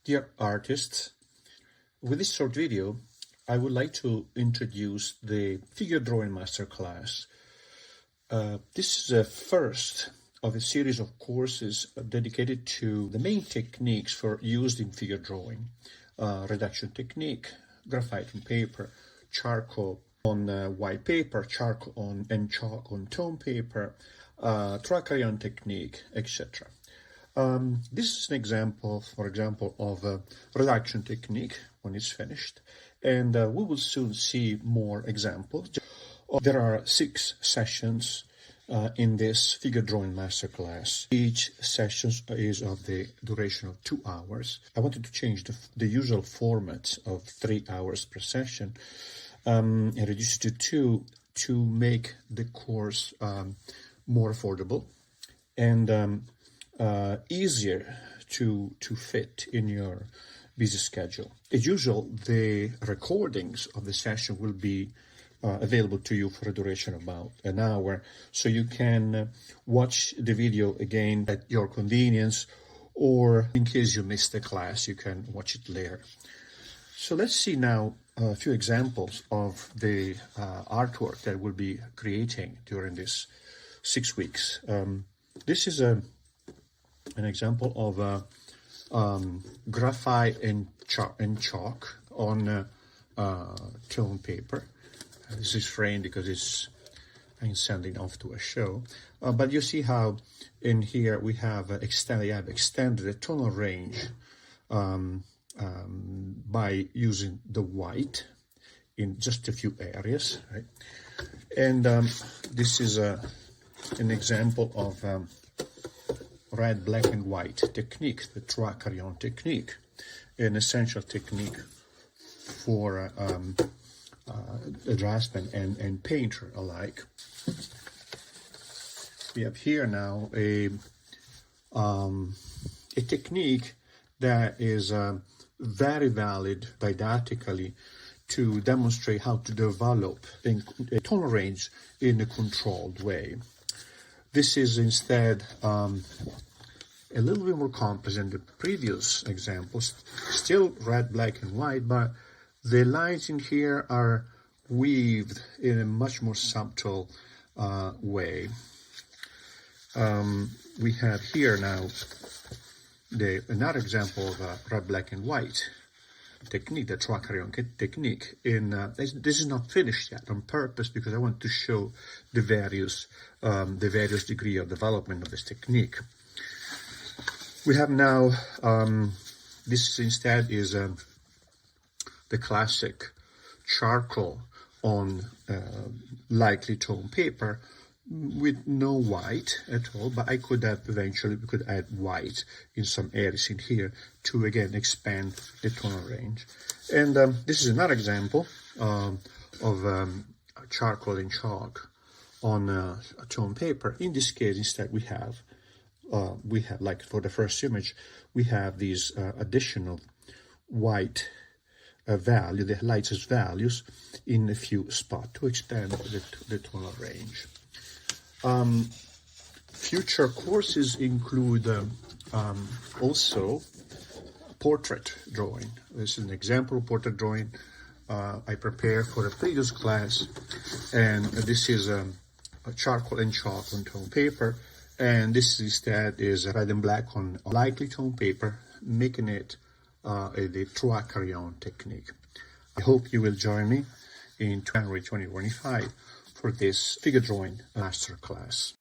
Dear artists, with this short video, I would like to introduce the figure drawing masterclass. This is the first of a series of courses dedicated to the main techniques for used in figure drawing. Reduction technique, graphite on paper, charcoal on white paper, charcoal on and chalk on tone paper, crayon technique, etc. This is an example, for example, of a reduction technique when it's finished, and we will soon see more examples. There are 6 sessions in this figure drawing masterclass. Each session is of the duration of 2 hours. I wanted to change the usual format of 3 hours per session and reduce it to 2 to make the course more affordable and easier to fit in your busy schedule. As usual, the recordings of the session will be available to you for a duration of about an hour, so you can watch the video again at your convenience, or in case you missed the class, you can watch it later. So let's see now a few examples of the artwork that we'll be creating during this 6 weeks. This is an example of graphite and chalk on tone paper. This is framed because I'm sending off to a show. But you see how in here we have extended the tonal range by using the white in just a few areas, right? And this is an example of red, black, and white technique, the crayon technique, an essential technique for a draftsman and painter alike. We have here now a technique that is very valid didactically to demonstrate how to develop a tonal range in a controlled way. This is instead a little bit more complex than the previous examples, still red, black, and white, but the lines in here are weaved in a much more subtle way. We have here now another example of red, black, and white technique, the crayon technique. This is not finished yet on purpose because I want to show the various degree of development of this technique. We have now this instead is the classic charcoal on lightly toned paper with no white at all, but I could have eventually we could add white in some areas in here to again expand the tonal range. And this is another example of charcoal and chalk on a toned paper. In this case, instead, we have like for the first image, we have these additional white value, the lightest values in a few spots to extend the tonal range. Future courses include also portrait drawing. This is an example of portrait drawing I prepared for a previous class, and this is a charcoal and chalk on tone paper, and this instead is red and black on lightly toned paper, making it the crayon technique. I hope you will join me in January 2025 for this figure drawing masterclass.